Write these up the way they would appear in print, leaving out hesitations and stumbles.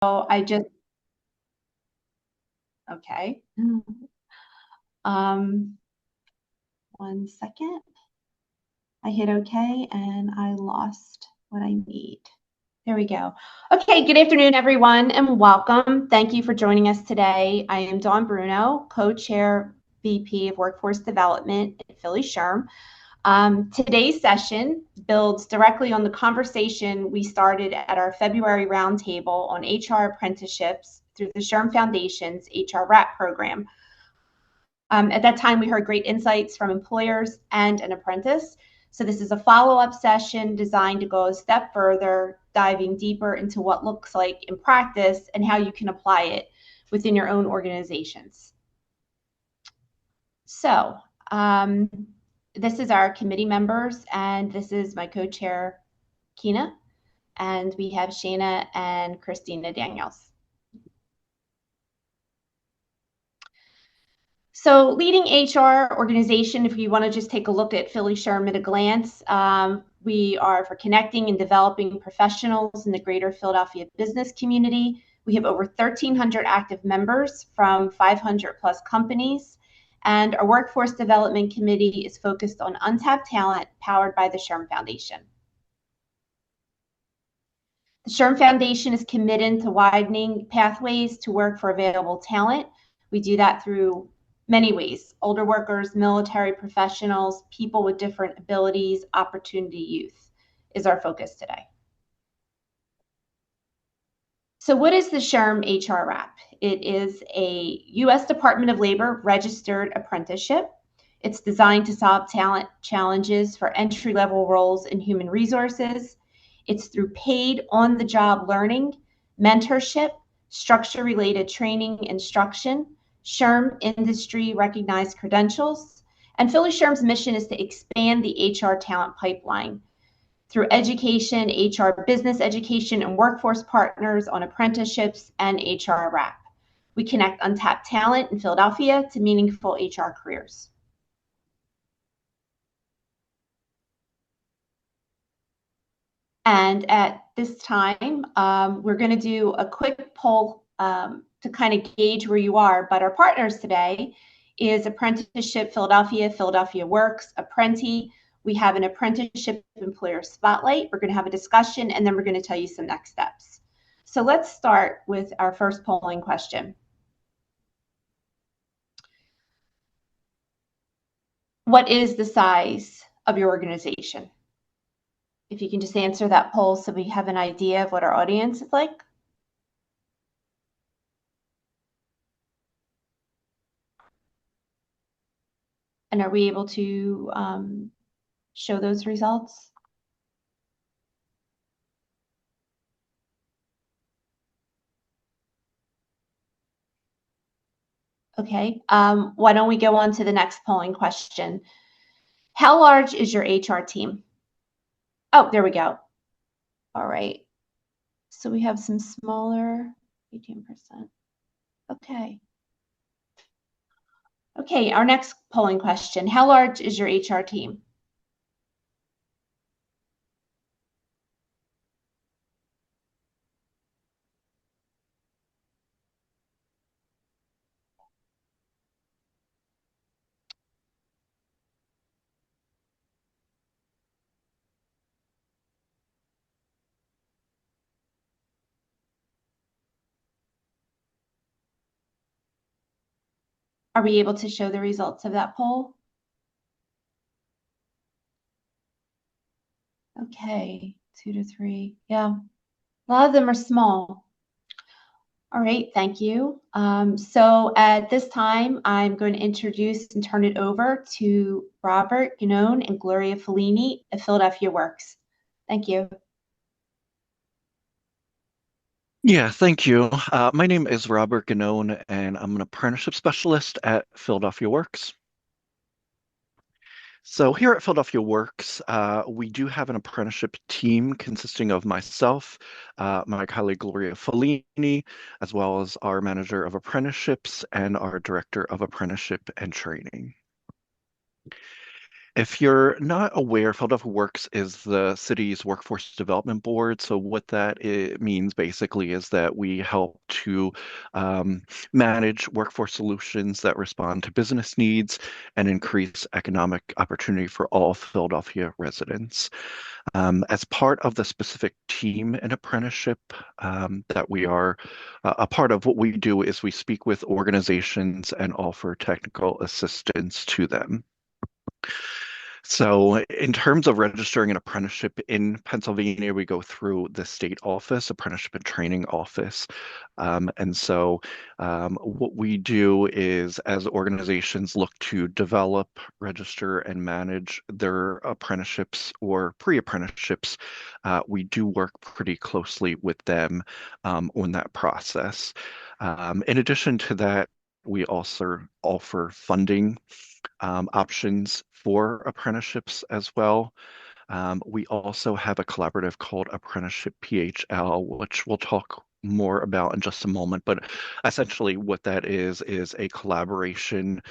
I just, okay. Um, 1 second. I hit okay and I lost what I need. There we go. Okay, good afternoon, everyone, and welcome. Thank you for joining us today. I am Dawn Bruno, Co-Chair VP of Workforce Development at Philly SHRM. Today's session builds directly on the conversation we started at our February roundtable on HR apprenticeships through the SHRM Foundation's HR Wrap program. At that time, we heard great insights from employers and an apprentice. So this is a follow-up session designed to go a step further, diving deeper into what looks like in practice and how you can apply it within your own organizations. So this is our committee members, and this is my co-chair, Kina, and we have Shana and Christina Daniels. So leading HR organization, if you want to just take a look at Philly SHRM at a glance, we are for connecting and developing professionals in the greater Philadelphia business community. We have over 1,300 active members from 500 plus companies, and our workforce development committee is focused on untapped talent powered by the SHRM Foundation. The SHRM Foundation is committed to widening pathways to work for available talent. We do that through many ways: older workers, military professionals, people with different abilities, opportunity youth is our focus today. So what is the SHRM HR Wrap? It is a U.S. Department of Labor registered apprenticeship. It's designed to solve talent challenges for entry-level roles in human resources. It's through paid on-the-job learning, mentorship, structure-related training, instruction, SHRM industry recognized credentials, and Philly SHRM's mission is to expand the HR talent pipeline through education, HR business education, and workforce partners on apprenticeships and HR Wrap. We connect untapped talent in Philadelphia to meaningful HR careers. And at this time, we're going to do a quick poll to kind of gauge where you are. But our partners today is Apprenticeship Philadelphia, Philadelphia Works, Apprenti. We have an apprenticeship employer spotlight. We're going to have a discussion, and then we're going to tell you some next steps. So let's start with our first polling question. What is the size of your organization? If you can just answer that poll so we have an idea of what our audience is like. And are we able to show those results? Okay, why don't we go on to the next polling question. How large is your HR team? Oh, there we go. All right. So we have some smaller, 18%. Okay. Okay, our next polling question. How large is your HR team? Are we able to show the results of that poll? Okay, 2 to 3. Yeah, a lot of them are small. All right, thank you. So at this time, I'm going to introduce and turn it over to Robert Ganone and Gloria Fellini of Philadelphia Works. Thank you. Yeah, thank you. My name is Robert Ganone, and I'm an apprenticeship specialist at Philadelphia Works. So here at Philadelphia Works, we do have an apprenticeship team consisting of myself, my colleague Gloria Fellini, as well as our manager of apprenticeships and our director of apprenticeship and training. If you're not aware, Philadelphia Works is the city's workforce development board. So what that means basically is that we help to um, manage workforce solutions that respond to business needs and increase economic opportunity for all Philadelphia residents. As part of the specific team and apprenticeship that we are a part of, what we do is we speak with organizations and offer technical assistance to them. So, in terms of registering an apprenticeship in Pennsylvania, we go through the state office, apprenticeship and training office. What we do is, as organizations look to develop, register, and manage their apprenticeships or pre-apprenticeships, we do work pretty closely with them on that process. In addition to that, we also offer funding options for apprenticeships as well. We also have a collaborative called Apprenticeship PHL, which we'll talk more about in just a moment. But essentially, what that is a collaboration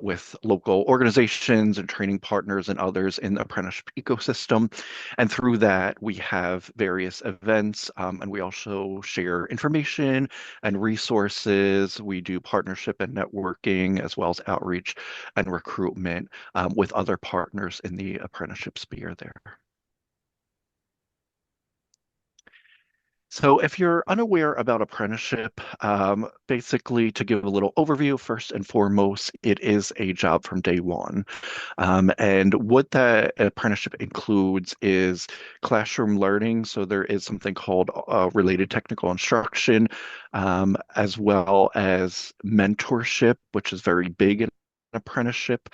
with local organizations and training partners and others in the apprenticeship ecosystem. And through that, we have various events, and we also share information and resources. We do partnership and networking, as well as outreach and recruitment with other partners in the apprenticeship sphere there. So if you're unaware about apprenticeship, basically to give a little overview, first and foremost, it is a job from day one. And what that apprenticeship includes is classroom learning. So there is something called related technical instruction, as well as mentorship, which is very big in apprenticeship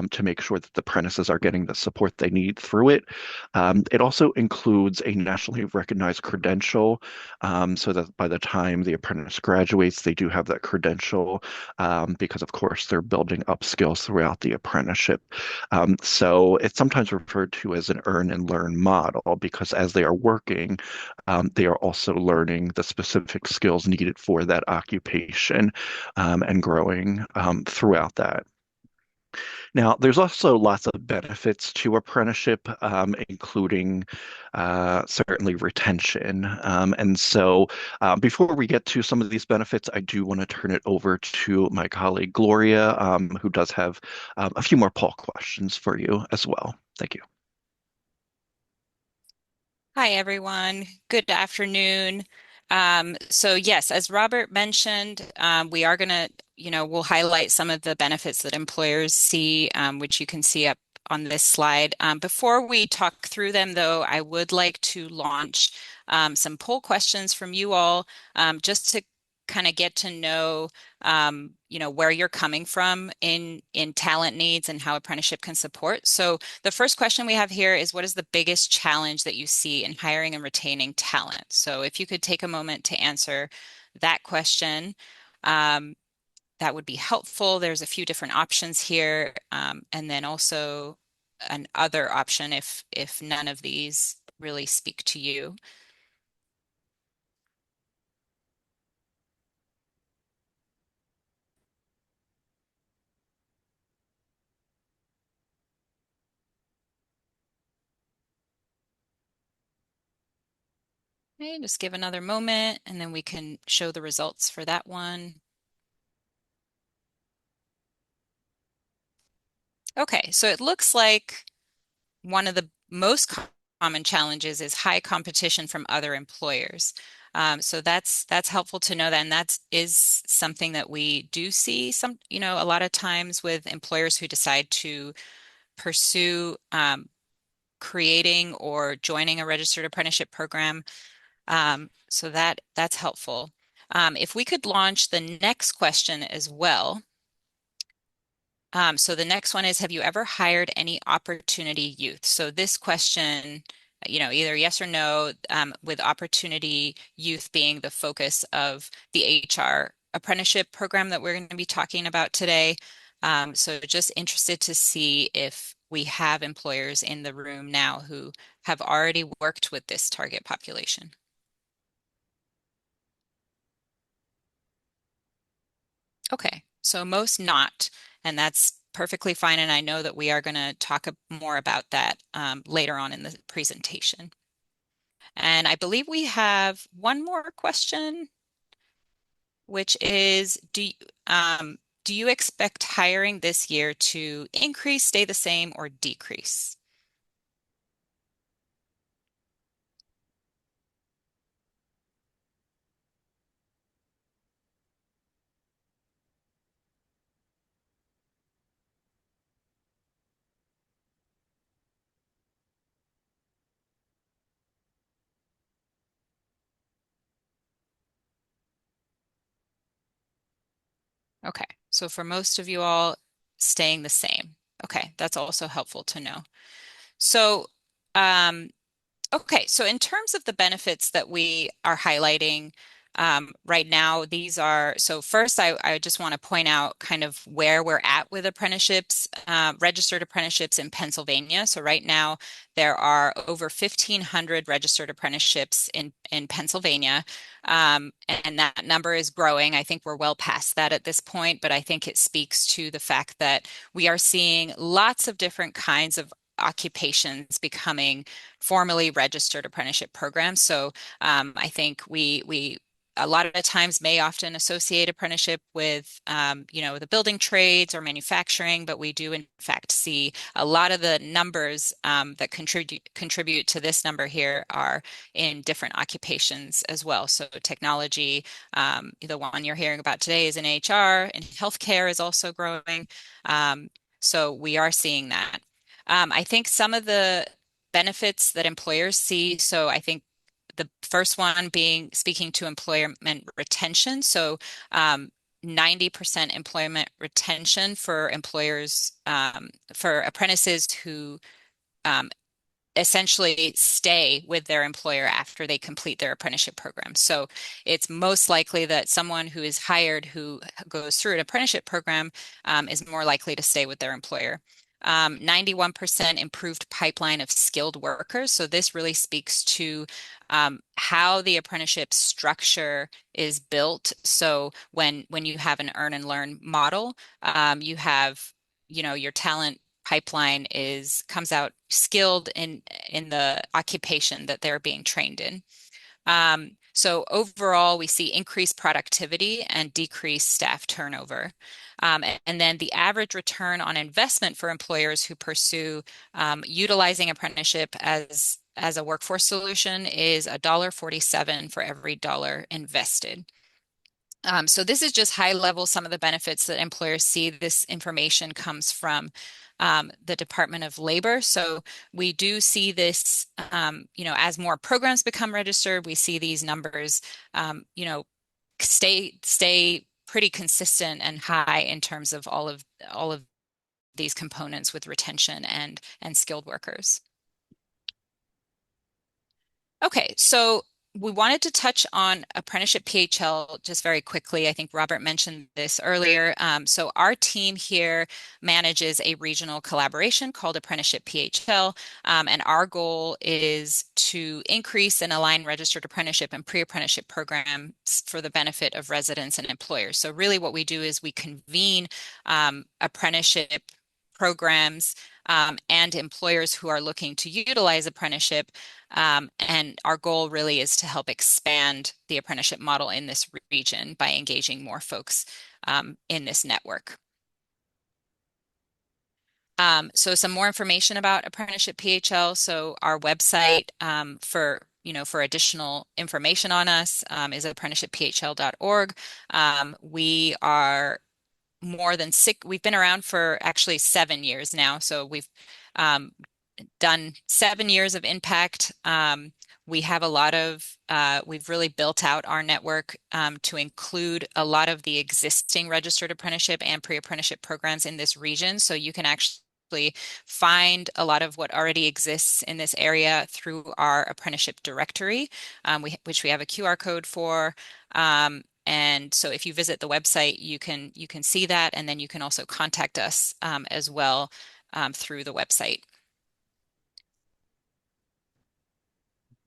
to make sure that the apprentices are getting the support they need through it. It also includes a nationally recognized credential so that by the time the apprentice graduates, they do have that credential because, of course, they're building up skills throughout the apprenticeship. So it's sometimes referred to as an earn and learn model because as they are working, they are also learning the specific skills needed for that occupation and growing throughout that. Now, there's also lots of benefits to apprenticeship, including certainly retention. Before we get to some of these benefits, I do want to turn it over to my colleague Gloria, who does have a few more poll questions for you as well. Thank you. Hi, everyone. Good afternoon. So yes, as Robert mentioned, we are going to, we'll highlight some of the benefits that employers see, which you can see up on this slide. Before we talk through them, though, I would like to launch some poll questions from you all, just to kind of get to know, where you're coming from in talent needs and how apprenticeship can support. So the first question we have here is, what is the biggest challenge that you see in hiring and retaining talent? So if you could take a moment to answer that question, that would be helpful. There's a few different options here, and then also an other option if none of these really speak to you. Okay, just give another moment and then we can show the results for that one. Okay, so it looks like one of the most common challenges is high competition from other employers. So that's helpful to know that, and that is something that we do see a lot of times with employers who decide to pursue creating or joining a registered apprenticeship program. So that's helpful. If we could launch the next question as well. So the next one is, have you ever hired any opportunity youth? So this question, either yes or no, with opportunity youth being the focus of the HR apprenticeship program that we're going to be talking about today. So just interested to see if we have employers in the room now who have already worked with this target population. Okay, so most not, and that's perfectly fine. And I know that we are going to talk more about that later on in the presentation. And I believe we have one more question, which is, do you expect hiring this year to increase, stay the same, or decrease? Okay, so for most of you all, staying the same. Okay, that's also helpful to know. So, um, okay, so in terms of the benefits that we are highlighting right now, these are, so first I just want to point out kind of where we're at with apprenticeships, registered apprenticeships in Pennsylvania. So right now there are over 1,500 registered apprenticeships in Pennsylvania, and that number is growing. I think we're well past that at this point, but I think it speaks to the fact that we are seeing lots of different kinds of occupations becoming formally registered apprenticeship programs. So I think we a lot of times may often associate apprenticeship with the building trades or manufacturing, but we do in fact see a lot of the numbers that contribute to this number here are in different occupations as well. So technology, the one you're hearing about today is in HR, and healthcare is also growing. So we are seeing that. I think some of the benefits that employers see. So I think the first one being speaking to employment retention. So 90% employment retention for employers, for apprentices who um, essentially stay with their employer after they complete their apprenticeship program. So it's most likely that someone who is hired who goes through an apprenticeship program is more likely to stay with their employer. 91% improved pipeline of skilled workers. So this really speaks to how the apprenticeship structure is built. So when you have an earn and learn model, you have your talent pipeline comes out skilled in the occupation that they're being trained in. So overall, we see increased productivity and decreased staff turnover. And then the average return on investment for employers who pursue utilizing apprenticeship as a workforce solution is $1.47 for every dollar invested. So this is just high level, some of the benefits that employers see. This information comes from the Department of Labor. So we do see this, as more programs become registered, we see these numbers, stay pretty consistent and high in terms of all of these components with retention and skilled workers. Okay, so we wanted to touch on apprenticeship PHL just very quickly. I think Robert mentioned this earlier. So our team here manages a regional collaboration called Apprenticeship PHL, and our goal is to increase and align registered apprenticeship and pre-apprenticeship programs for the benefit of residents and employers. So really what we do is we convene apprenticeship programs and employers who are looking to utilize apprenticeship. And our goal really is to help expand the apprenticeship model in this region by engaging more folks in this network. So some more information about Apprenticeship PHL. So our website for additional information on us is apprenticeshipphl.org. We are we've been around for actually 7 years now. So we've done 7 years of impact. We have we've really built out our network to include a lot of the existing registered apprenticeship and pre-apprenticeship programs in this region. So you can actually find a lot of what already exists in this area through our apprenticeship directory, which we have a QR code for. And so if you visit the website, you can see that, and then you can also contact us as well through the website.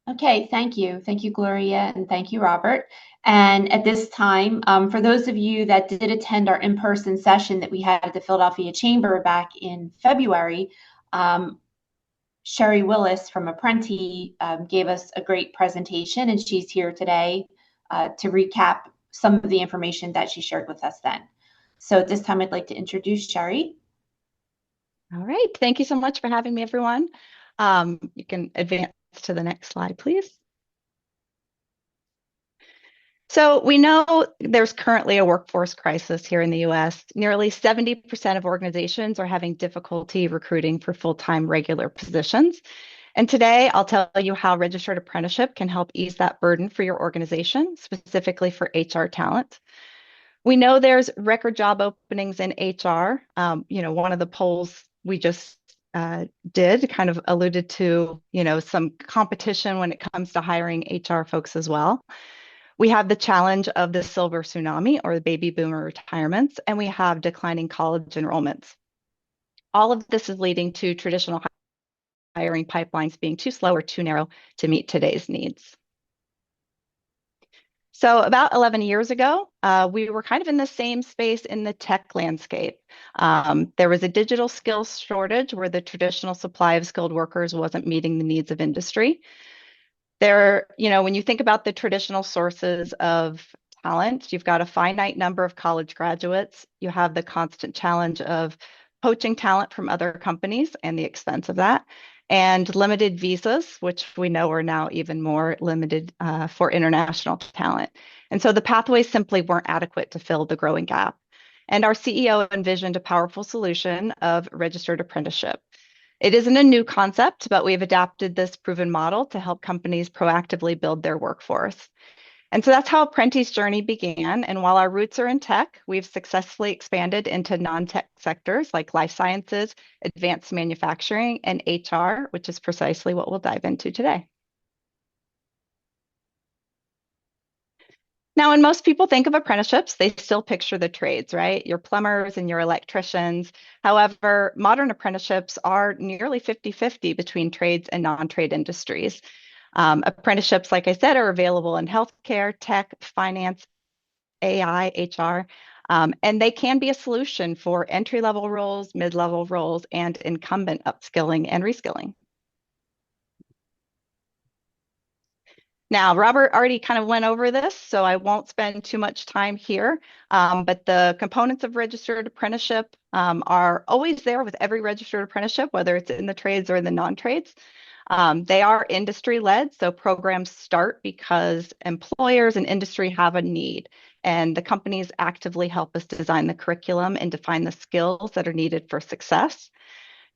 Okay, thank you. Thank you, Gloria, and thank you, Robert. And at this time, for those of you that did attend our in-person session that we had at the Philadelphia Chamber back in February, Sherry Willis from Apprenti gave us a great presentation, and she's here today to recap some of the information that she shared with us then. So at this time, I'd like to introduce Sherry. All right. Thank you so much for having me, everyone. You can advance to the next slide, please. So we know there's currently a workforce crisis here in the US. Nearly 70% of organizations are having difficulty recruiting for full-time regular positions. And today I'll tell you how registered apprenticeship can help ease that burden for your organization, specifically for HR talent. We know there's record job openings in HR. One of the polls we just did kind of alluded to, some competition when it comes to hiring HR folks as well. We have the challenge of the silver tsunami or the baby boomer retirements, and we have declining college enrollments. All of this is leading to traditional hiring pipelines being too slow or too narrow to meet today's needs. So about 11 years ago, we were kind of in the same space in the tech landscape. There was a digital skills shortage where the traditional supply of skilled workers wasn't meeting the needs of industry. When you think about the traditional sources of talent, you've got a finite number of college graduates. You have the constant challenge of poaching talent from other companies and the expense of that, and limited visas, which we know are now even more limited for international talent. And so the pathways simply weren't adequate to fill the growing gap. And our CEO envisioned a powerful solution of registered apprenticeship. It isn't a new concept, but we've adapted this proven model to help companies proactively build their workforce. And so that's how Apprenti's journey began. And while our roots are in tech, we've successfully expanded into non-tech sectors like life sciences, advanced manufacturing, and HR, which is precisely what we'll dive into today. Now, when most people think of apprenticeships, they still picture the trades, right? Your plumbers and your electricians. However, modern apprenticeships are nearly 50-50 between trades and non-trade industries. Apprenticeships, like I said, are available in healthcare, tech, finance, AI, HR, and they can be a solution for entry-level roles, mid-level roles, and incumbent upskilling and reskilling. Now, Robert already kind of went over this, so I won't spend too much time here, but the components of registered apprenticeship are always there with every registered apprenticeship, whether it's in the trades or in the non-trades. They are industry-led, so programs start because employers and industry have a need, and the companies actively help us design the curriculum and define the skills that are needed for success.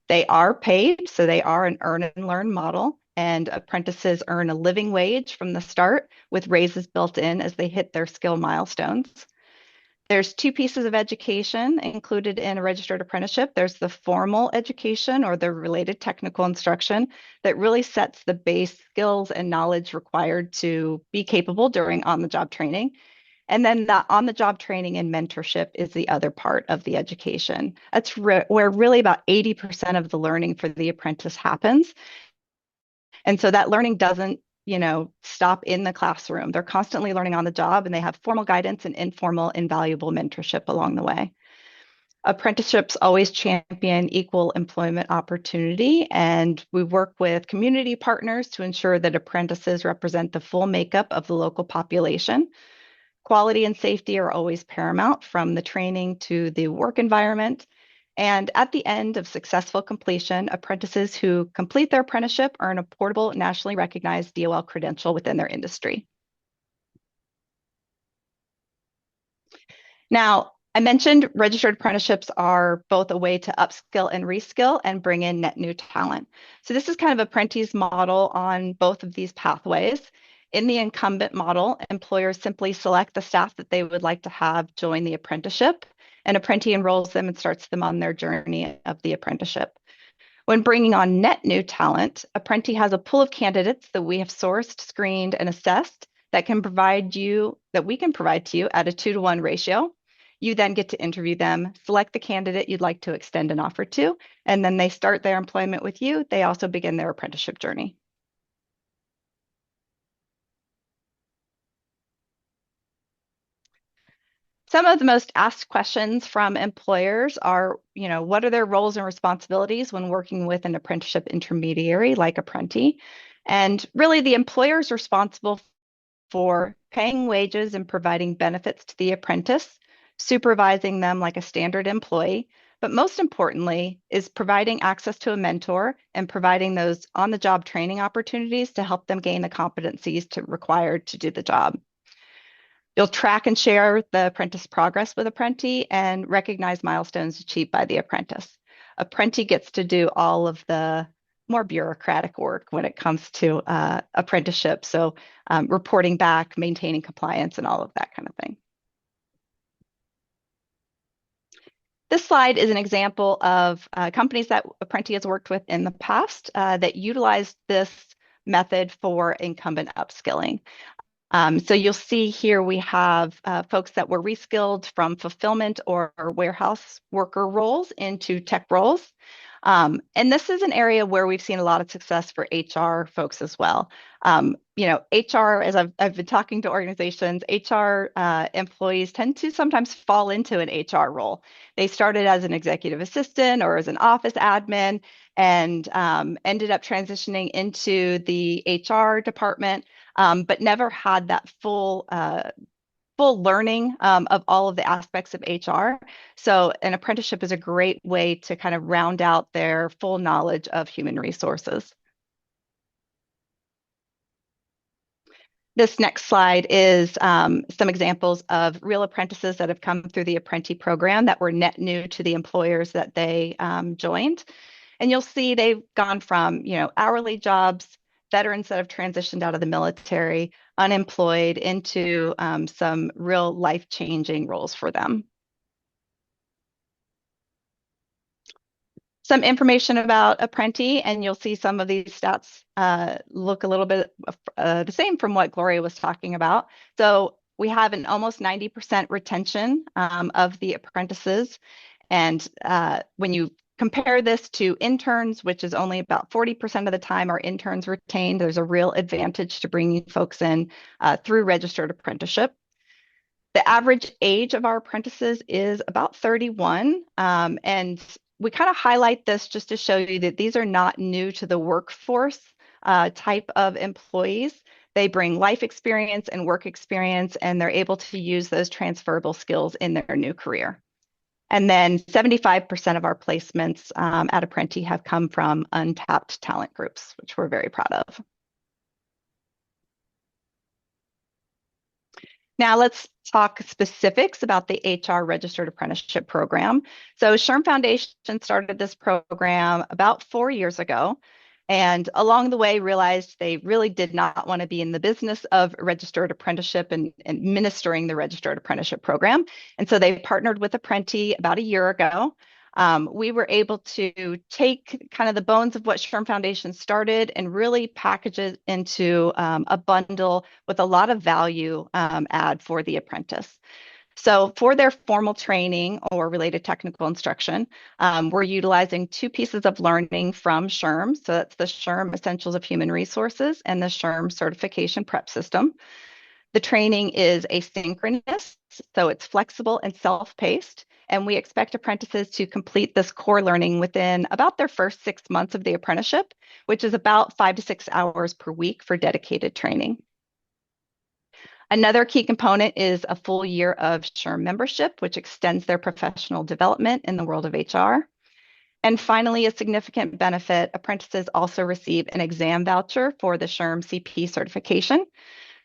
They are paid, so they are an earn and learn model, and apprentices earn a living wage from the start with raises built in as they hit their skill milestones. There's two pieces of education included in a registered apprenticeship. There's the formal education or the related technical instruction that really sets the base skills and knowledge required to be capable during on-the-job training. And then the on-the-job training and mentorship is the other part of the education. That's where really about 80% of the learning for the apprentice happens. And so that learning doesn't stop in the classroom. They're constantly learning on the job, and they have formal guidance and informal, invaluable mentorship along the way. Apprenticeships always champion equal employment opportunity, and we work with community partners to ensure that apprentices represent the full makeup of the local population. Quality and safety are always paramount, from the training to the work environment. And at the end of successful completion, apprentices who complete their apprenticeship earn a portable, nationally recognized DOL credential within their industry. Now, I mentioned registered apprenticeships are both a way to upskill and reskill and bring in net new talent. So this is kind of Apprenti's model on both of these pathways. In the incumbent model, employers simply select the staff that they would like to have join the apprenticeship. An apprentice enrolls them and starts them on their journey of the apprenticeship. When bringing on net new talent, Apprenti has a pool of candidates that we have sourced, screened, and assessed that we can provide to you at a 2-to-1 ratio. You then get to interview them, select the candidate you'd like to extend an offer to, and then they start their employment with you. They also begin their apprenticeship journey. Some of the most asked questions from employers are, what are their roles and responsibilities when working with an apprenticeship intermediary like Apprenti? And really, the employer is responsible for paying wages and providing benefits to the apprentice, supervising them like a standard employee, but most importantly is providing access to a mentor and providing those on-the-job training opportunities to help them gain the competencies required to do the job. You'll track and share the apprentice progress with Apprenti and recognize milestones achieved by the apprentice. Apprenti gets to do all of the more bureaucratic work when it comes to apprenticeship. So reporting back, maintaining compliance, and all of that kind of thing. This slide is an example of companies that Apprenti has worked with in the past that utilized this method for incumbent upskilling. So you'll see here we have folks that were reskilled from fulfillment or warehouse worker roles into tech roles. And this is an area where we've seen a lot of success for HR folks as well. HR, as I've been talking to organizations, HR employees tend to sometimes fall into an HR role. They started as an executive assistant or as an office admin and ended up transitioning into the HR department, but never had that full learning of all of the aspects of HR. So an apprenticeship is a great way to kind of round out their full knowledge of human resources. This next slide is some examples of real apprentices that have come through the Apprenti program that were net new to the employers that they joined. And you'll see they've gone from, hourly jobs, veterans that have transitioned out of the military, unemployed, into some real life-changing roles for them. Some information about Apprenti, and you'll see some of these stats look a little bit the same from what Gloria was talking about. So we have an almost 90% retention of the apprentices. And when you compare this to interns, which is only about 40% of the time our interns retained, there's a real advantage to bringing folks in through registered apprenticeship. The average age of our apprentices is about 31. And we kind of highlight this just to show you that these are not new to the workforce type of employees. They bring life experience and work experience, and they're able to use those transferable skills in their new career. And then 75% of our placements at Apprenti have come from untapped talent groups, which we're very proud of. Now let's talk specifics about the HR Registered Apprenticeship Program. So SHRM Foundation started this program about 4 years ago, and along the way realized they really did not want to be in the business of registered apprenticeship and administering the Registered Apprenticeship Program. And so they partnered with Apprenti about a year ago. We were able to take kind of the bones of what SHRM Foundation started and really package it into a bundle with a lot of value add for the apprentice. So for their formal training or related technical instruction, we're utilizing 2 pieces of learning from SHRM. So that's the SHRM Essentials of Human Resources and the SHRM Certification Prep System. The training is asynchronous, so it's flexible and self-paced. And we expect apprentices to complete this core learning within about their first 6 months of the apprenticeship, which is about 5 to 6 hours per week for dedicated training. Another key component is a full year of SHRM membership, which extends their professional development in the world of HR. And finally, a significant benefit, apprentices also receive an exam voucher for the SHRM CP certification.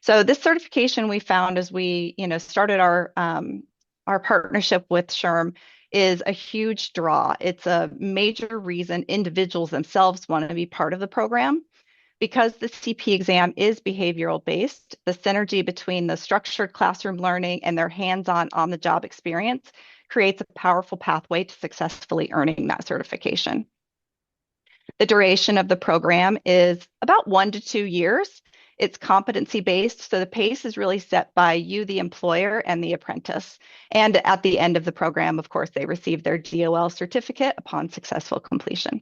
So this certification we found as we started our partnership with SHRM is a huge draw. It's a major reason individuals themselves want to be part of the program. Because the CP exam is behavioral based, the synergy between the structured classroom learning and their hands-on on-the-job experience creates a powerful pathway to successfully earning that certification. The duration of the program is about 1 to 2 years. It's competency based, so the pace is really set by you, the employer, and the apprentice. And at the end of the program, of course, they receive their DOL certificate upon successful completion.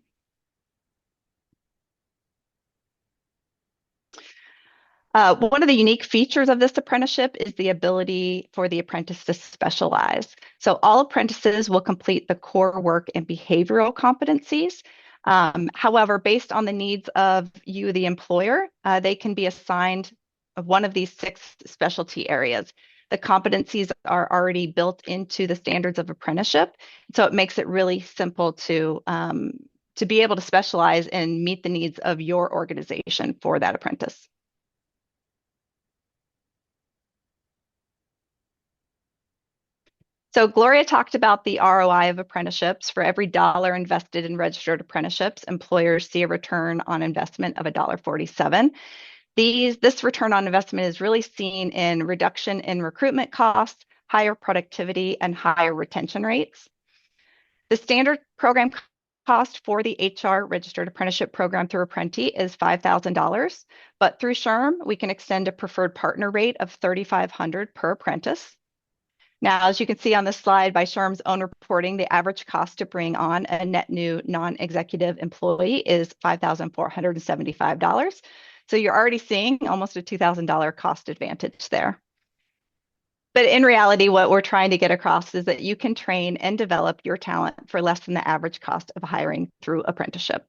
One of the unique features of this apprenticeship is the ability for the apprentice to specialize. So all apprentices will complete the core work and behavioral competencies. However, based on the needs of you, the employer, they can be assigned one of these 6 specialty areas. The competencies are already built into the standards of apprenticeship, so it makes it really simple to be able to specialize and meet the needs of your organization for that apprentice. So Gloria talked about the ROI of apprenticeships. For every dollar invested in registered apprenticeships, employers see a return on investment of $1.47. This return on investment is really seen in reduction in recruitment costs, higher productivity, and higher retention rates. The standard program cost for the HR registered apprenticeship program through Apprenti is $5,000, but through SHRM, we can extend a preferred partner rate of $3,500 per apprentice. Now, as you can see on this slide, by SHRM's own reporting, the average cost to bring on a net new non-executive employee is $5,475. So you're already seeing almost a $2,000 cost advantage there. But in reality, what we're trying to get across is that you can train and develop your talent for less than the average cost of hiring through apprenticeship.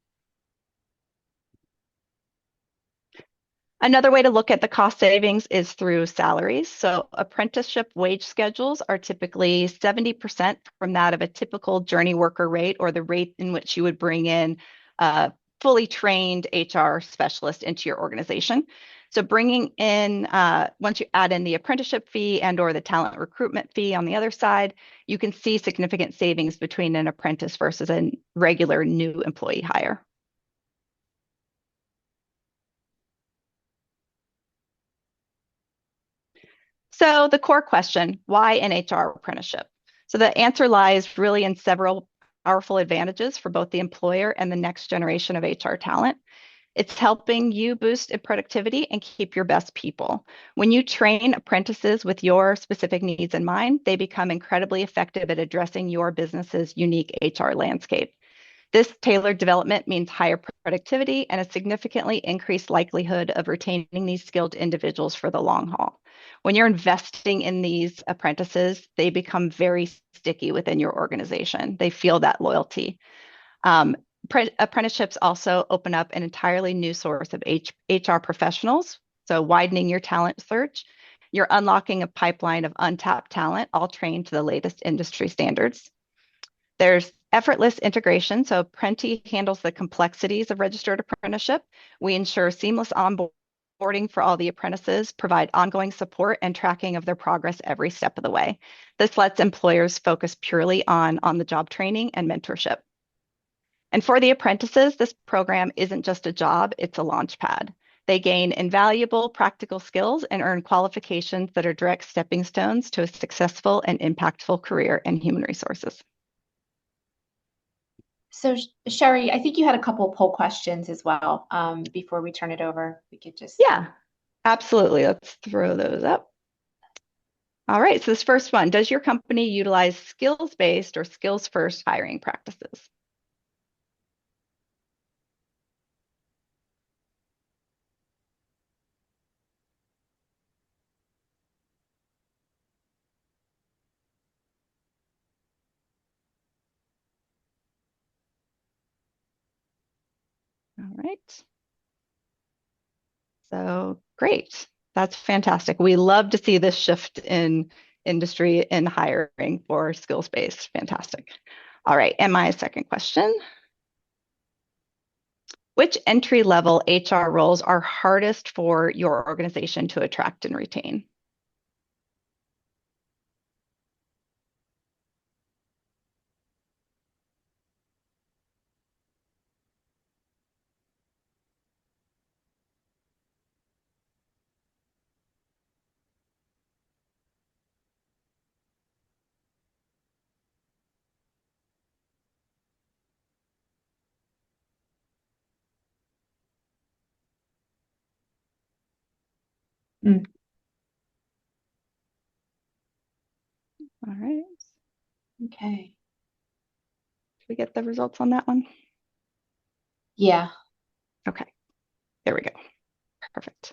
Another way to look at the cost savings is through salaries. So apprenticeship wage schedules are typically 70% from that of a typical journey worker rate, or the rate in which you would bring in a fully trained HR specialist into your organization. So bringing in, once you add in the apprenticeship fee and or the talent recruitment fee on the other side, you can see significant savings between an apprentice versus a regular new employee hire. So the core question, why an HR apprenticeship? So the answer lies really in several powerful advantages for both the employer and the next generation of HR talent. It's helping you boost in productivity and keep your best people. When you train apprentices with your specific needs in mind, they become incredibly effective at addressing your business's unique HR landscape. This tailored development means higher productivity and a significantly increased likelihood of retaining these skilled individuals for the long haul. When you're investing in these apprentices, they become very sticky within your organization. They feel that loyalty. Apprenticeships also open up an entirely new source of HR professionals, so widening your talent search. You're unlocking a pipeline of untapped talent, all trained to the latest industry standards. There's effortless integration. So Apprenti handles the complexities of registered apprenticeship. We ensure seamless onboarding for all the apprentices, provide ongoing support and tracking of their progress every step of the way. This lets employers focus purely on on-the-job training and mentorship. And for the apprentices, this program isn't just a job, it's a launch pad. They gain invaluable practical skills and earn qualifications that are direct stepping stones to a successful and impactful career in human resources. So Sherry, I think you had a couple poll questions as well before we turn it over. We could just. Yeah, absolutely. Let's throw those up. All right, so this first one, does your company utilize skills-based or skills-first hiring practices? All right. So great. That's fantastic. We love to see this shift in industry in hiring for skills-based. Fantastic. All right, and my second question. Which entry-level HR roles are hardest for your organization to attract and retain? Mm. All right. Okay. Did we get the results on that one? Yeah. Okay, there we go. Perfect.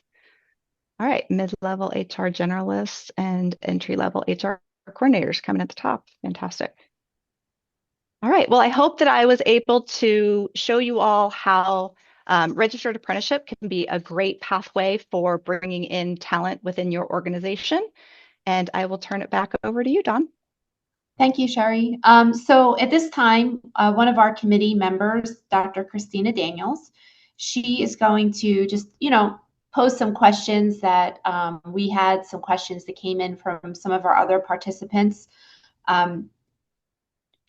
All right, mid-level HR generalists and entry-level HR coordinators coming at the top. Fantastic. All right, well, I hope that I was able to show you all how registered apprenticeship can be a great pathway for bringing in talent within your organization. And I will turn it back over to you, Dawn. Thank you, Sherry. So at this time, one of our committee members, Dr. Christina Daniels, she is going to just, pose some questions that we had some questions that came in from some of our other participants.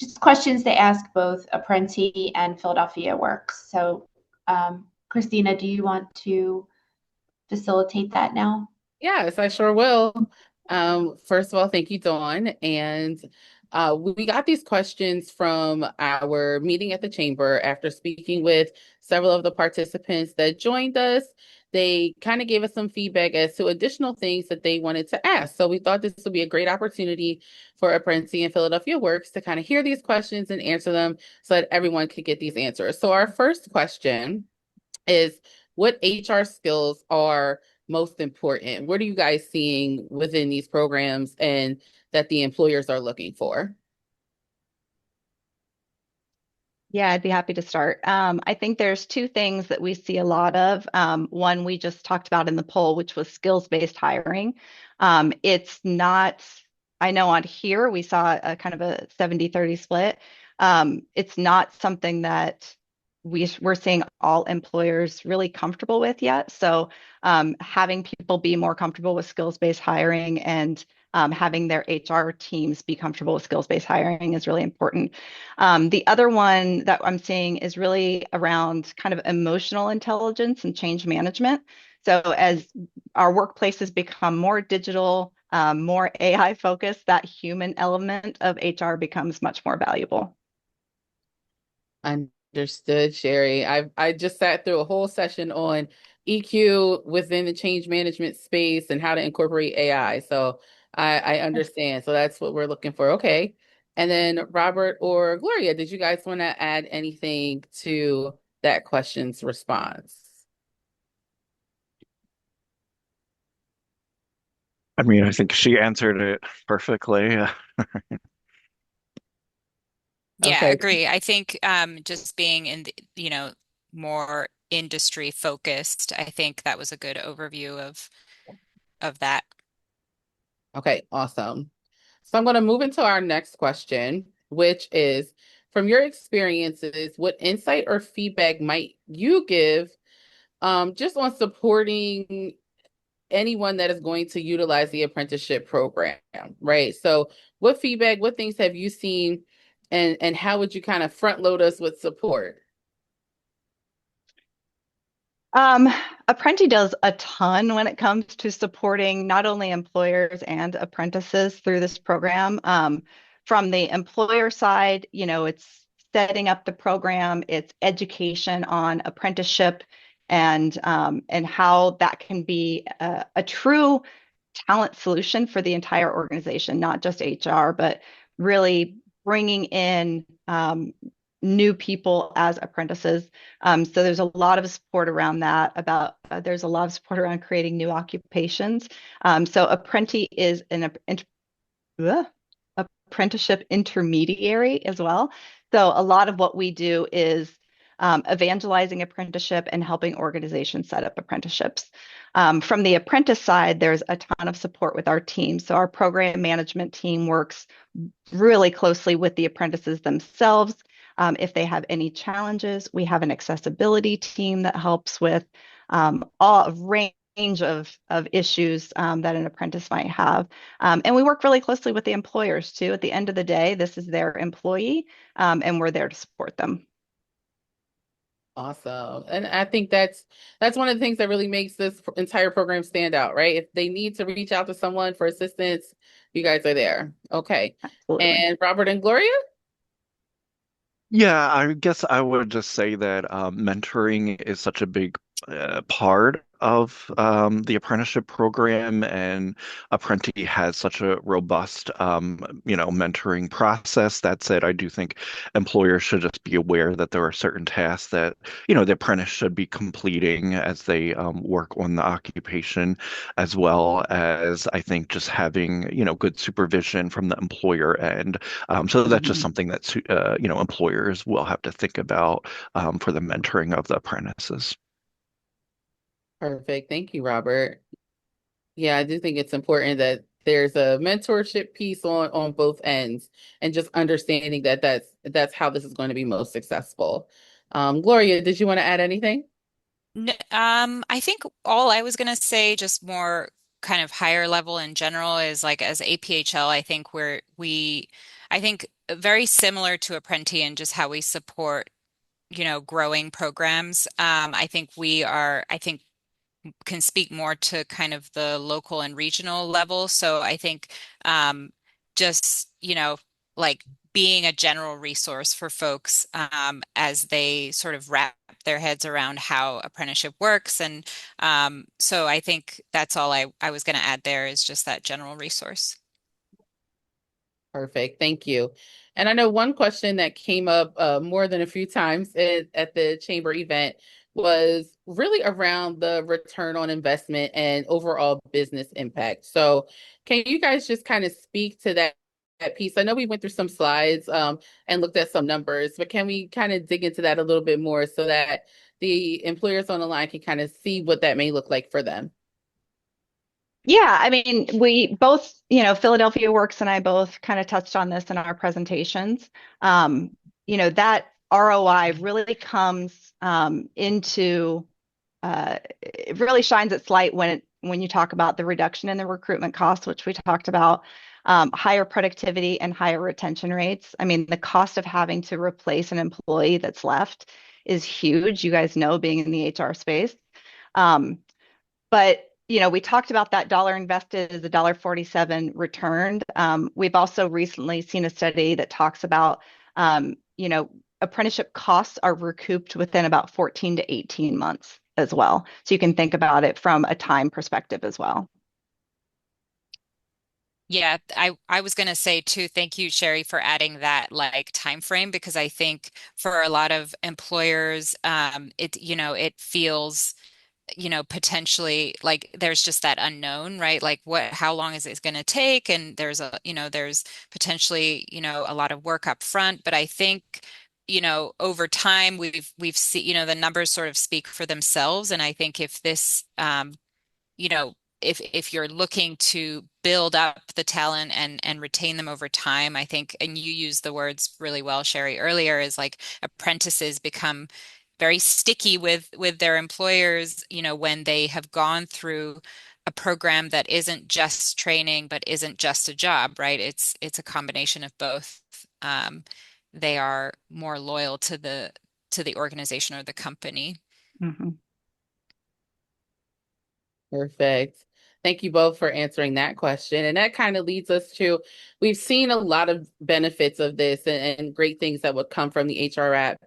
Just questions they ask both Apprenti and Philadelphia Works. So, Christina, do you want to facilitate that now? Yes, I sure will. First of all, thank you, Dawn. And we got these questions from our meeting at the chamber after speaking with several of the participants that joined us. They kind of gave us some feedback as to additional things that they wanted to ask. So we thought this would be a great opportunity for Apprentice and Philadelphia Works to kind of hear these questions and answer them so that everyone could get these answers. So our first question is, what HR skills are most important? What are you guys seeing within these programs and that the employers are looking for? Yeah, I'd be happy to start. I think there's two things that we see a lot of. One we just talked about in the poll, which was skills-based hiring. It's not, I know on here we saw a kind of a 70-30 split. It's not something that we're seeing all employers really comfortable with yet. So having people be more comfortable with skills-based hiring and having their HR teams be comfortable with skills-based hiring is really important. The other one that I'm seeing is really around kind of emotional intelligence and change management. So as our workplaces become more digital, more AI focused, that human element of HR becomes much more valuable. Understood, Sherry. I just sat through a whole session on EQ within the change management space and how to incorporate AI. So I understand. So that's what we're looking for. Okay. And then Robert or Gloria, did you guys want to add anything to that question's response? I mean, I think she answered it perfectly. Yeah, Okay. agree. I think just being in the, more industry focused, I think that was a good overview of that. Okay, awesome. So I'm going to move into our next question, which is, from your experiences, what insight or feedback might you give just on supporting anyone that is going to utilize the apprenticeship program, right? So what feedback, what things have you seen, and how would you kind of front load us with support? Apprenti does a ton when it comes to supporting not only employers and apprentices through this program. From the employer side, it's setting up the program, it's education on apprenticeship and how that can be a true talent solution for the entire organization, not just HR, but really bringing in new people as apprentices. So there's a lot of support around that. There's a lot of support around creating new occupations. So Apprenti is an apprenticeship intermediary as well. So a lot of what we do is evangelizing apprenticeship and helping organizations set up apprenticeships. From the apprentice side, there's a ton of support with our team. So our program management team works really closely with the apprentices themselves. If they have any challenges, we have an accessibility team that helps with all range of issues that an apprentice might have. And we work really closely with the employers too. At the end of the day, this is their employee, and we're there to support them. Awesome. And I think that's one of the things that really makes this entire program stand out, right? If they need to reach out to someone for assistance, you guys are there. Okay. Absolutely. And Robert and Gloria? Yeah, I guess I would just say that mentoring is such a big part of the apprenticeship program, and Apprenti has such a robust, mentoring process. That said, I do think employers should just be aware that there are certain tasks that, the apprentice should be completing as they work on the occupation, as well as I think just having, good supervision from the employer end. So that's just Mhm. something that, employers will have to think about for the mentoring of the apprentices. Perfect. Thank you, Robert. Yeah, I do think it's important that there's a mentorship piece on both ends, and just understanding that that's how this is going to be most successful. Gloria, did you want to add anything? I think all I was gonna say, just more kind of higher level in general, is like as APHL, I think I think very similar to Apprenti and just how we support, growing programs. I think can speak more to kind of the local and regional level. So I think um, just, like being a general resource for folks as they sort of wrap their heads around how apprenticeship works. And so I think that's all I was going to add there, is just that general resource. Perfect. Thank you. And I know one question that came up more than a few times at the chamber event was really around the return on investment and overall business impact. So, can you guys just kind of speak to that piece? I know we went through some slides and looked at some numbers, but can we kind of dig into that a little bit more so that the employers on the line can kind of see what that may look like for them? Yeah, I mean, we both, Philadelphia Works and I both kind of touched on this in our presentations. That ROI really comes into it really shines its light when you talk about the reduction in the recruitment costs, which we talked about, higher productivity and higher retention rates. I mean, the cost of having to replace an employee that's left is huge. You guys know, being in the HR space. Um, but we talked about that dollar invested is a dollar 47 returned. We've also recently seen a study that talks about, apprenticeship costs are recouped within about 14 to 18 months as well. So you can think about it from a time perspective as well. Yeah, I was going to say too, thank you, Sherry, for adding that like time frame, because I think for a lot of employers, it feels, potentially like there's just that unknown, right? Like how long is it going to take? And there's potentially, a lot of work up front. But I think, over time we've seen, the numbers sort of speak for themselves. And I think if this, you know, if you're looking to build up the talent and retain them over time, I think, and you used the words really well, Sherry, earlier, is like apprentices become very sticky with their employers, when they have gone through a program that isn't just training, but isn't just a job, right? It's a combination of both. Um, they are more loyal to the organization or the company. Mhm. Perfect. Thank you both for answering that question. And that kind of leads us to, we've seen a lot of benefits of this and great things that would come from the HR app.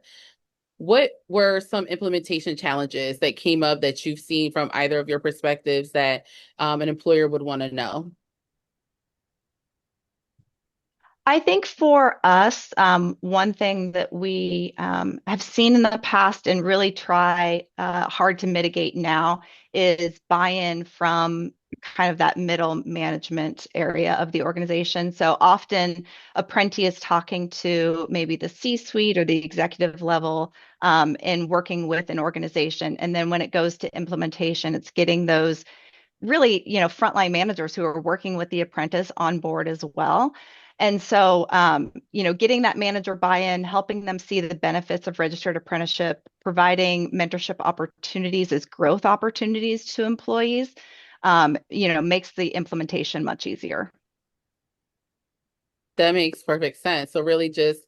What were some implementation challenges that came up that you've seen from either of your perspectives that an employer would want to know? I think for us, one thing that we have seen in the past and really try hard to mitigate now is buy-in from kind of that middle management area of the organization. So often, apprentice is talking to maybe the C-suite or the executive level and working with an organization. And then when it goes to implementation, it's getting those really, frontline managers who are working with the apprentice on board as well. And so, getting that manager buy-in, helping them see the benefits of registered apprenticeship, providing mentorship opportunities as growth opportunities to employees, makes the implementation much easier. That makes perfect sense. So really just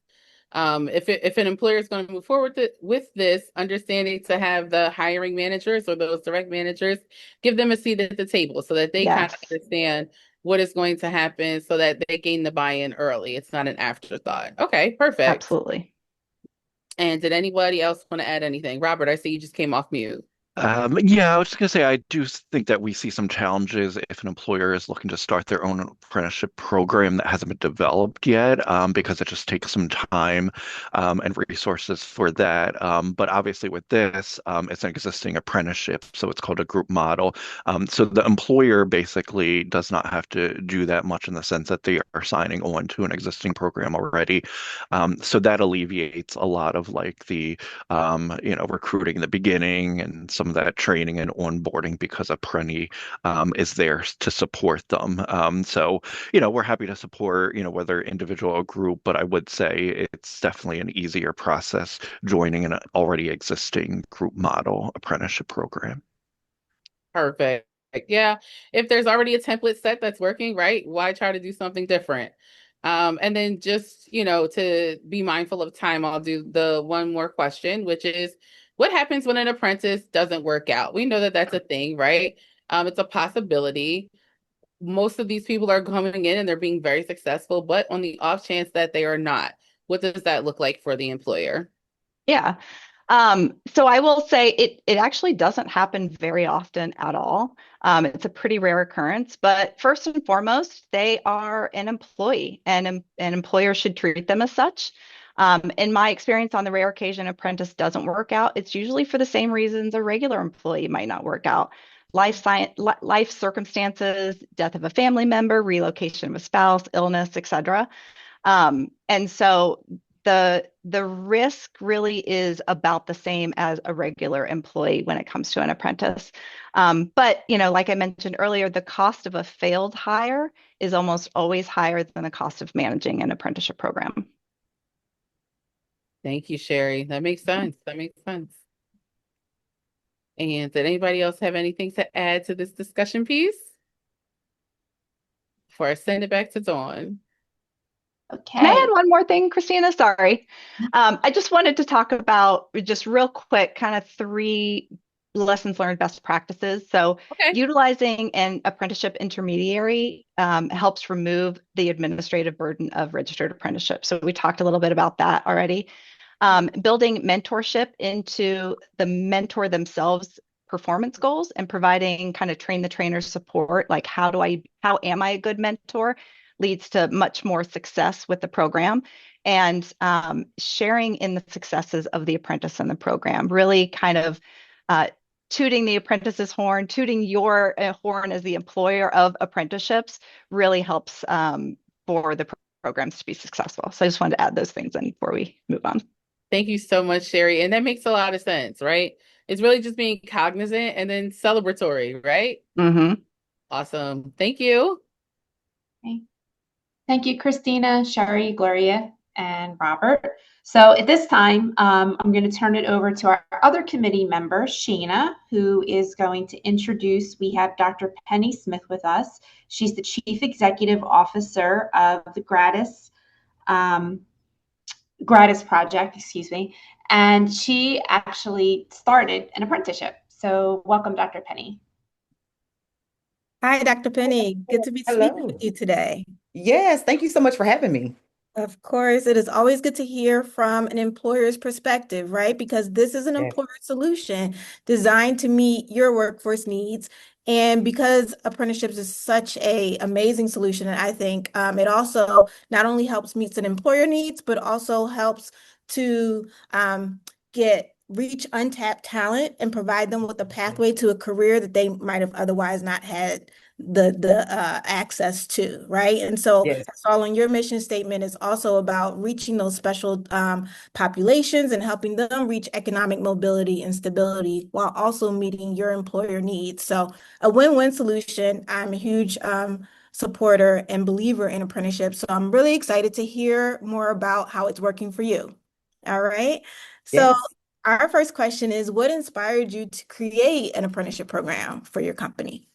if an employer is going to move forward with this, understanding to have the hiring managers or those direct managers give them a seat at the table so that they kind of Yes, understand what is going to happen so that they gain the buy-in early. It's not an afterthought. Okay, perfect. absolutely. And did anybody else want to add anything? Robert, I see you just came off mute. Yeah, I was just gonna say I do think that we see some challenges if an employer is looking to start their own apprenticeship program that hasn't been developed yet, because it just takes some time and resources for that. But obviously, with this, it's an existing apprenticeship, so it's called a group model. So the employer basically does not have to do that much in the sense that they are signing on to an existing program already. So that alleviates a lot of like the recruiting in the beginning and some of that training and onboarding because Apprenti is there to support them. We're happy to support, whether individual or group, but I would say it's definitely an easier process joining an already existing group model apprenticeship program. Perfect. Yeah. If there's already a template set that's working, right? Why try to do something different? And then just, to be mindful of time, I'll do the one more question, which is what happens when an apprentice doesn't work out? We know that that's a thing, right? It's a possibility. Most of these people are coming in and they're being very successful, but on the off chance that they are not, what does that look like for the employer? Yeah. So I will say it actually doesn't happen very often at all. It's a pretty rare occurrence, but first and foremost, they are an employee and an employer should treat them as such. In my experience, on the rare occasion apprentice doesn't work out, it's usually for the same reasons a regular employee might not work out. Life circumstances, death of a family member, relocation of a spouse, illness, etc. And so the risk really is about the same as a regular employee when it comes to an apprentice. But like I mentioned earlier, the cost of a failed hire is almost always higher than the cost of managing an apprenticeship program. Thank you, Sherry. That makes sense. That makes sense. And did anybody else have anything to add to this discussion piece before I send it back to Dawn? Can I Okay. add one more thing, Christina? Sorry. I just wanted to talk about just real quick, kind of three lessons learned best practices. So Okay. utilizing an apprenticeship intermediary helps remove the administrative burden of registered apprenticeship. So we talked a little bit about that already. Building mentorship into the mentor themselves performance goals and providing kind of train the trainer support, like how am I a good mentor, leads to much more success with the program. And sharing in the successes of the apprentice in the program, really kind of tooting the apprentice's horn, tooting your horn as the employer of apprenticeships really helps for the programs to be successful. So I just wanted to add those things in before we move on. Thank you so much, Sherry. And that makes a lot of sense, right? It's really just being cognizant and then celebratory, right? Mm-hmm. Awesome. Thank you. Okay. Thank you, Christina, Sherry, Gloria, and Robert. So at this time, I'm going to turn it over to our other committee member, Sheena, who is going to introduce, we have Dr. Penny Smith with us. She's the Chief Executive Officer of the Gratis Project, excuse me, and she actually started an apprenticeship. So welcome, Dr. Penny. Hi, Dr. Penny. Good to be speaking Hello. with you today. Yes, thank you so much for having me. Of course, it is always good to hear from an employer's perspective, right? Because this is an Yes. employer solution designed to meet your workforce needs. And because apprenticeships is such a amazing solution, and I think it also not only helps meet an employer needs, but also helps to get reach untapped talent and provide them with a pathway to a career that they might have otherwise not had the access to, right? And so Yes. that's all in your mission statement is also about reaching those special populations and helping them reach economic mobility and stability while also meeting your employer needs. So a win-win solution. I'm a huge supporter and believer in apprenticeships. So I'm really excited to hear more about how it's working for you. All right. So Yes. our first question is, what inspired you to create an apprenticeship program for your company?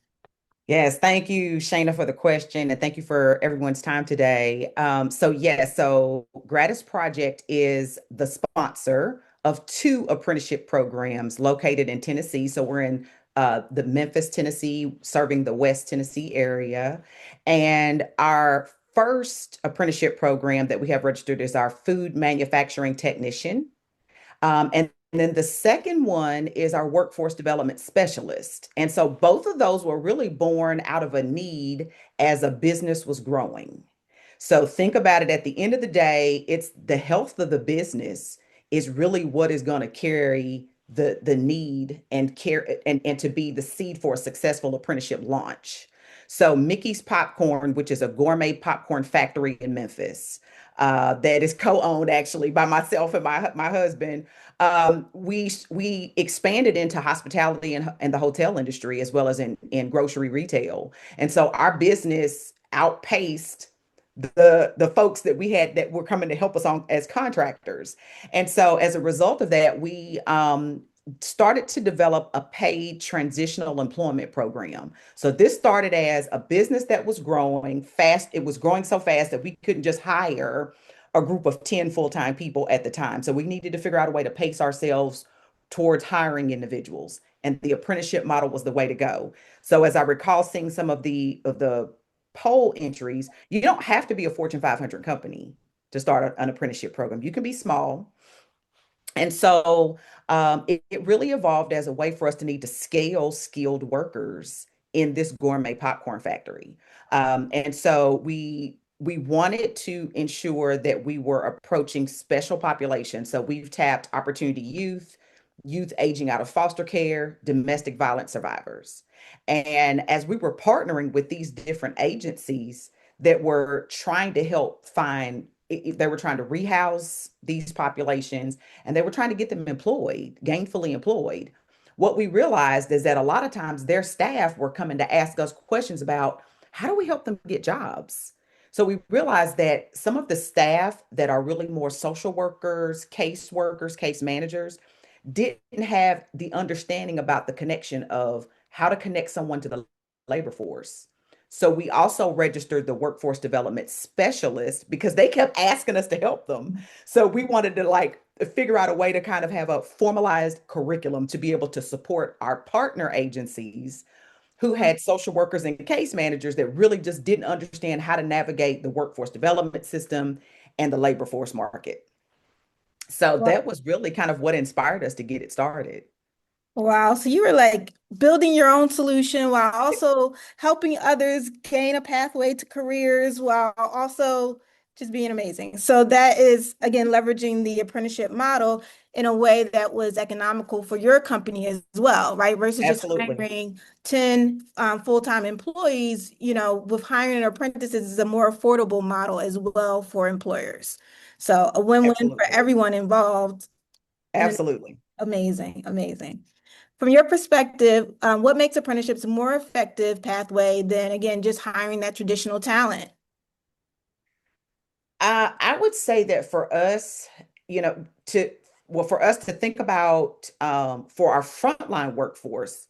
Yes. Thank you, Shayna, for the question, and thank you for everyone's time today. So Gratis Project is the sponsor of two apprenticeship programs located in Tennessee. So we're in the Memphis, Tennessee, serving the West Tennessee area. And our first apprenticeship program that we have registered is our food manufacturing technician. And then the second one is our workforce development specialist. And so both of those were really born out of a need as a business was growing. So think about it, at the end of the day, it's the health of the business is really what is going to carry the need and care and to be the seed for a successful apprenticeship launch. So Mickey's Popcorn, which is a gourmet popcorn factory in Memphis, that is co-owned actually by myself and my husband. We expanded into hospitality and the hotel industry as well as in grocery retail. And so our business outpaced the folks that we had that were coming to help us on as contractors. And so as a result of that, we started to develop a paid transitional employment program. So this started as a business that was growing fast. It was growing so fast that we couldn't just hire a group of 10 full-time people at the time. So we needed to figure out a way to pace ourselves towards hiring individuals. And the apprenticeship model was the way to go. So as I recall seeing some of the poll entries, you don't have to be a Fortune 500 company to start an apprenticeship program. You can be small. And so it really evolved as a way for us to need to scale skilled workers in this gourmet popcorn factory. And so we wanted to ensure that we were approaching special populations. So we've tapped opportunity youth, youth aging out of foster care, domestic violence survivors. And as we were partnering with these different agencies that were trying to help find, they were trying to rehouse these populations and they were trying to get them employed, gainfully employed. What we realized is that a lot of times their staff were coming to ask us questions about how do we help them get jobs? So we realized that some of the staff that are really more social workers, case workers, case managers, didn't have the understanding about the connection of how to connect someone to the labor force. So we also registered the workforce development specialist because they kept asking us to help them. So we wanted to like figure out a way to kind of have a formalized curriculum to be able to support our partner agencies who had social workers and case managers that really just didn't understand how to navigate the workforce development system and the labor force market. So that was really kind of what inspired us to get it started. Wow. So you were like building your own solution while also helping others gain a pathway to careers while also just being amazing. So that is, again, leveraging the apprenticeship model in a way that was economical for your company as well, right? Versus just Absolutely. hiring 10 full-time employees, with hiring apprentices is a more affordable model as well for employers. So a win-win for Absolutely. everyone involved. And Absolutely. amazing, amazing. From your perspective, what makes apprenticeships a more effective pathway than, again, just hiring that traditional talent? I would say that for us, for us to think about for our frontline workforce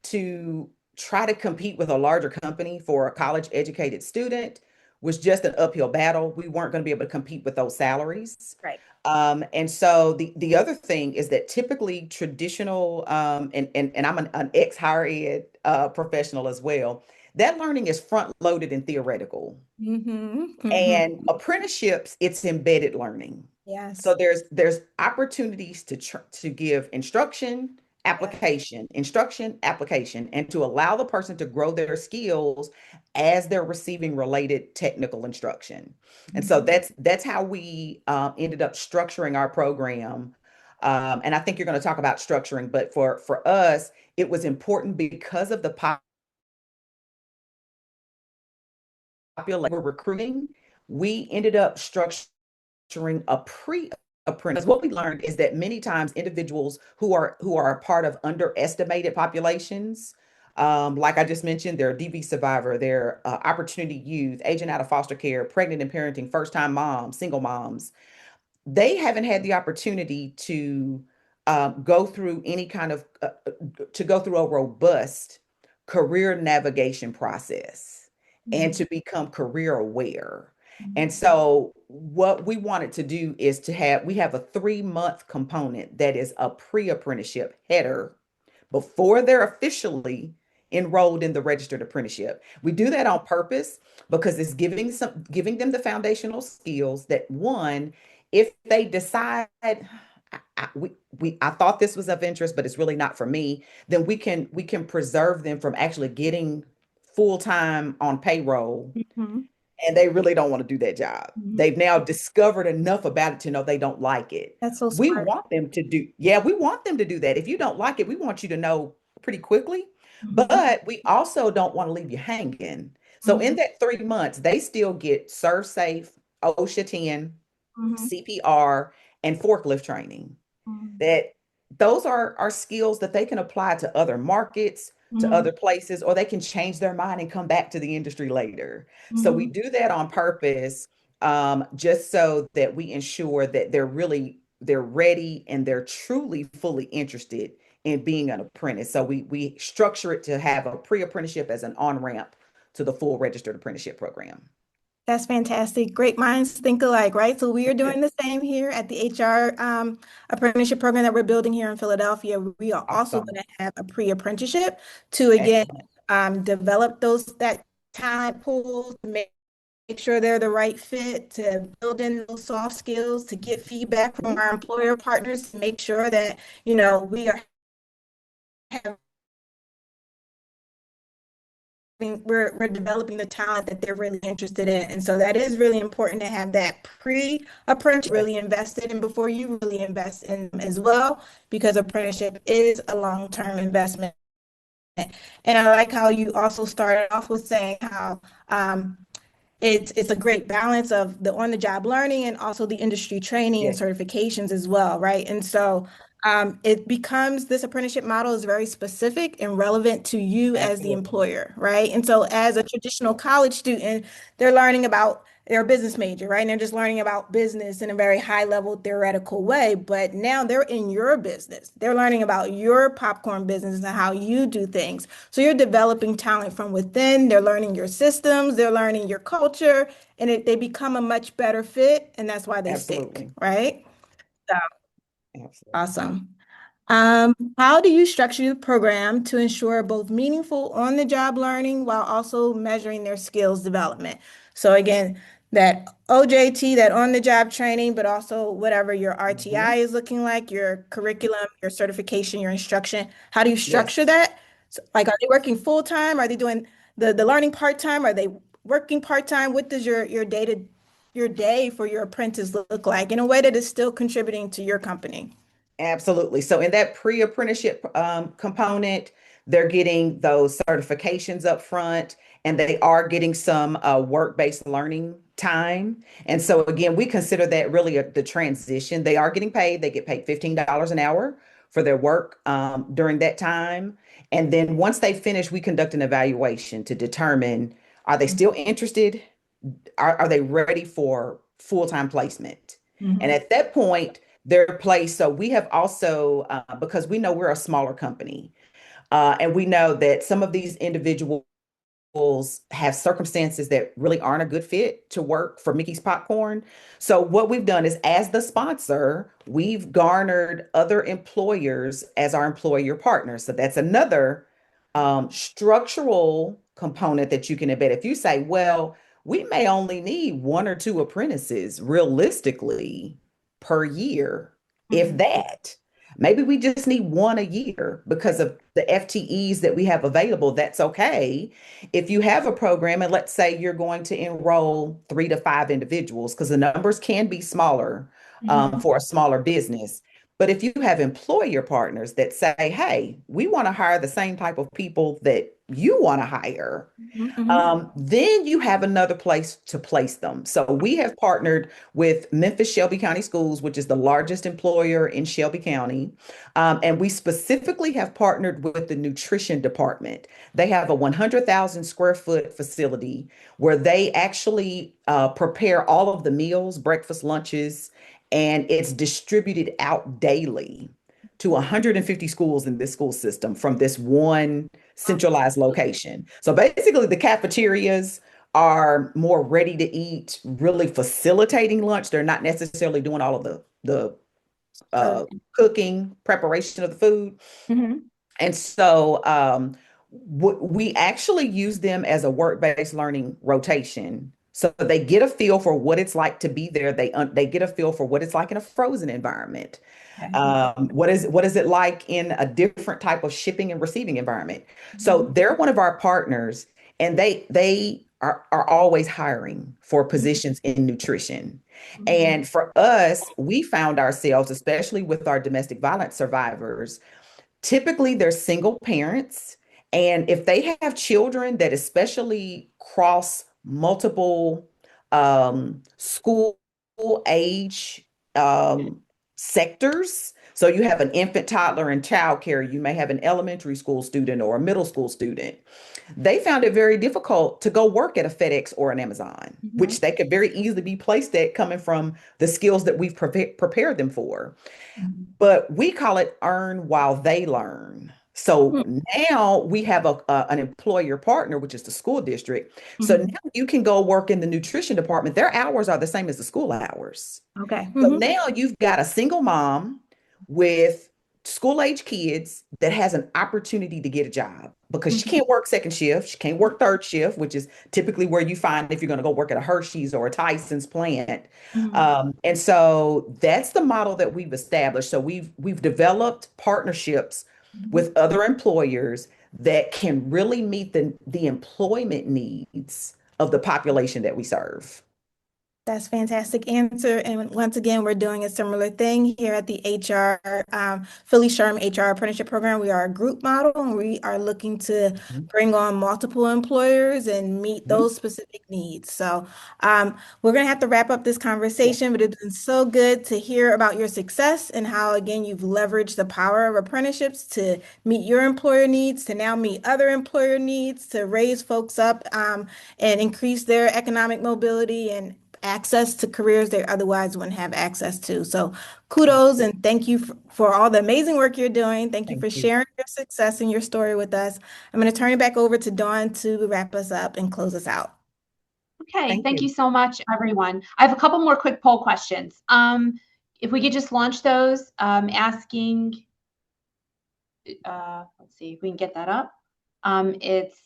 to try to compete with a larger company for a college educated student was just an uphill battle. We weren't going to be able to compete with those salaries. Right. And so the other thing is that typically traditional and I'm an ex higher ed professional as well. That learning is front loaded and theoretical. And apprenticeships, it's embedded learning. Yes. So there's opportunities to give instruction, application, and to allow the person to grow their skills as they're receiving related technical instruction. And so that's how we ended up structuring our program. And I think you're going to talk about structuring, but for us, it was important because of the population we're recruiting. We ended up structuring a pre-apprentice. What we learned is that many times individuals who are a part of underestimated populations, like I just mentioned, they're a DV survivor, they're opportunity youth, aging out of foster care, pregnant and parenting, first-time moms, single moms. They haven't had the opportunity to go through any kind of to go through a robust career navigation process and to become career aware. And so what we wanted to do is we have a 3-month component that is a pre-apprenticeship header before they're officially enrolled in the registered apprenticeship. We do that on purpose because it's giving them the foundational skills that, one, if they decide I thought this was of interest, but it's really not for me, then we can preserve them from actually getting full time on payroll, Mhm. and they really don't want to do that job. Mhm. They've now discovered enough about it to know they don't like it. That's so We smart. want them to do, yeah, we want them to do that. If you don't like it, we want you to know pretty quickly, Mhm. but we also don't want to leave you hanging. So in Mhm. that 3 months, they still get Serve Safe, OSHA 10, Mhm. CPR, and forklift training. Mhm. That those are skills that they can apply to other markets, to Mhm. other places, or they can change their mind and come back to the industry later. So we Mhm. do that on purpose, just so that we ensure that they're ready and they're truly fully interested in being an apprentice. So we structure it to have a pre-apprenticeship as an on-ramp to the full registered apprenticeship program. That's fantastic. Great minds think alike, right? So we are doing the same here at the HR apprenticeship program that we're building here in Philadelphia. We are also Awesome. going to have a pre-apprenticeship to again Excellent. develop that talent pool to make sure they're the right fit, to build in those soft skills, to get feedback from Mhm. our employer partners, to make sure that we are having we're developing the talent that they're really interested in. And so that is really important to have that pre-apprenticeship Yes, really invested in before you really invest in them as well, because apprenticeship is a long-term investment. And I like how you also started off with saying how it's a great balance of the on-the-job learning and also the industry training and yes, certifications as well, right? And so it becomes this apprenticeship model is very specific and relevant to you as the absolutely. employer, right? And so as a traditional college student, they're learning about they're a business major, right? And they're just learning about business in a very high level theoretical way. But now they're in your business. They're learning about your popcorn business and how you do things. So you're developing talent from within. They're learning your systems, they're learning your culture, and they become a much better fit. And that's why they stick, Absolutely. right? So Absolutely. awesome. How do you structure the program to ensure both meaningful on-the-job learning while also measuring their skills development? So again, that OJT, that on-the-job training, but also whatever your RTI Mhm. is looking like, your curriculum, your certification, your instruction. How do you structure Yes, that? So, like, are they working full-time? Are they doing the learning part-time? Are they working part-time? What does your day for your apprentice look like in a way that is still contributing to your company? absolutely. So in that pre-apprenticeship component, they're getting those certifications up front, and they are getting some work-based learning time. And so again, we consider that really the transition. They are getting paid. They get paid $15 an hour for their work during that time. And then once they finish, we conduct an evaluation to determine, are they still interested? Are they ready for full-time placement? And Mhm. at that point, they're placed. So we have also, because we know we're a smaller company, and we know that some of these individuals have circumstances that really aren't a good fit to work for Mickey's Popcorn. So what we've done is, as the sponsor, we've garnered other employers as our employer partners. So that's another structural component that you can embed. If you say, well, we may only need one or two apprentices realistically per year, if Mhm. that. Maybe we just need one a year because of the FTEs that we have available. That's okay. If you have a program, and let's say you're going to enroll 3 to 5 individuals, because the numbers can be smaller Mhm. for a smaller business. But if you have employer partners that say, hey, we want to hire the same type of people that you want to hire, Mhm. Mhm. then you have another place to place them. So we have partnered with Memphis Shelby County Schools, which is the largest employer in Shelby County. And we specifically have partnered with the nutrition department. They have a 100,000 square foot facility where they actually prepare all of the meals, breakfast, lunches, and it's distributed out daily to 150 schools in this school system from this one centralized location. So basically, the cafeterias are more ready to eat, really facilitating lunch. They're not necessarily doing all of the uh, Serving. cooking, preparation of the food. Mhm. And so we actually use them as a work-based learning rotation So they get a feel for what it's like to be there. They get a feel for what it's like in a frozen environment. Okay. What is it like in a different type of shipping and receiving environment? So Mhm. they're one of our partners, and they are always hiring for positions in nutrition. Mhm. And for us, we found ourselves, especially with our domestic violence survivors, typically they're single parents. And if they have children that especially cross multiple school age um, sectors, so you have an infant, toddler, and childcare, you may have an elementary school student or a middle school student. They found it very difficult to go work at a FedEx or an Amazon, Mhm. which they could very easily be placed at coming from the skills that we've prepared them for. Mhm. But we call it earn while they learn. So Mhm. now we have an employer partner, which is the school district. So Mhm. now you can go work in the nutrition department. Their hours are the same as the school hours. Okay. So Mhm. now you've got a single mom with school age kids that has an opportunity to get a job because she Mhm. can't work second shift. She can't work third shift, which is typically where you find if you're going to go work at a Hershey's or a Tyson's plant. Mhm. And so that's the model that we've established. So we've developed partnerships Mhm. with other employers that can really meet the employment needs of the population that we serve. That's fantastic answer. And once again, we're doing a similar thing here at the HR, Philly Sherm HR Apprenticeship Program. We are a group model and we are looking to Mhm. bring on multiple employers and meet Mhm. those specific needs. So we're going to have to wrap up this Yeah. conversation, but it's been so good to hear about your success and how, again, you've leveraged the power of apprenticeships to meet your employer needs, to now meet other employer needs, to raise folks up and increase their economic mobility and access to careers they otherwise wouldn't have access to. So kudos and thank you for all the amazing work you're doing. Thank you Thank for you. sharing your success and your story with us. I'm going to turn it back over to Dawn to wrap us up and close us out. Okay, Thank thank you you. so much, everyone. I have a couple more quick poll questions. If we could just launch those, asking, let's see if we can get that up. It's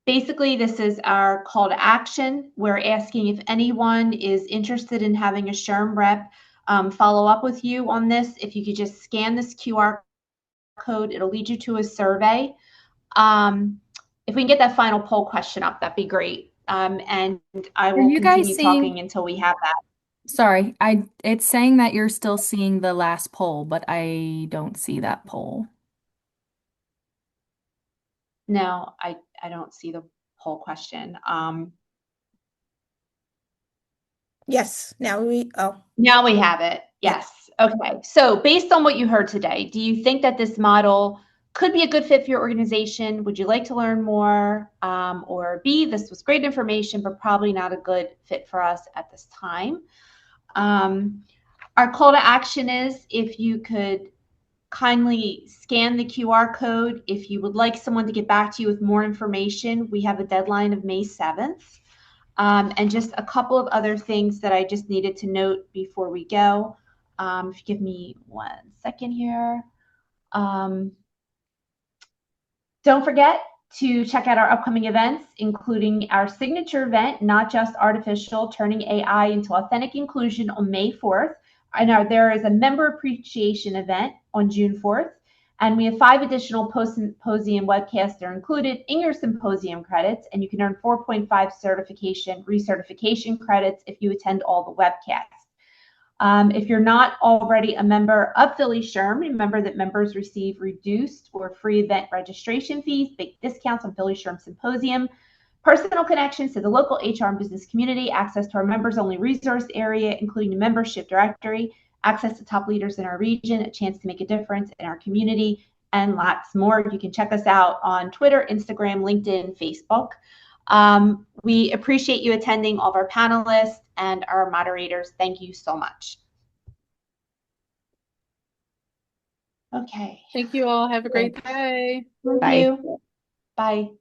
basically, this is our call to action. We're asking if anyone is interested in having a SHRM rep follow up with you on this. If you could just scan this QR code, it'll lead you to a survey. If we can get that final poll question up, that'd be great. And I Are will you guys continue seeing? talking until we have that. Sorry, it's saying that you're still seeing the last poll, but I don't see that poll. No, I don't see the poll question. Yes, Now we have it. yeah. Yes. Okay. So based on what you heard today, do you think that this model could be a good fit for your organization? Would you like to learn more? Or B, this was great information, but probably not a good fit for us at this time. Our call to action is if you could kindly scan the QR code. If you would like someone to get back to you with more information, we have a deadline of May 7th. And just a couple of other things that I just needed to note before we go. If you give me 1 second here. Don't forget to check out our upcoming events, including our signature event, Not Just Artificial, Turning AI into Authentic Inclusion on May 4th. And there is a member appreciation event on June 4th. And we have 5 additional post-symposium webcasts that are included in your symposium credits, and you can earn 4.5 recertification credits if you attend all the webcasts. If you're not already a member of Philly Sherm, remember that members receive reduced or free event registration fees, big discounts on Philly Sherm Symposium, personal connections to the local HR and business community, access to our members-only resource area, including a membership directory, access to top leaders in our region, a chance to make a difference in our community, and lots more. You can check us out on Twitter, Instagram, LinkedIn, Facebook. We appreciate you attending, all of our panelists and our moderators. Thank you so much. Okay. Thank you all. Have a great day. Thank Bye. you. Bye.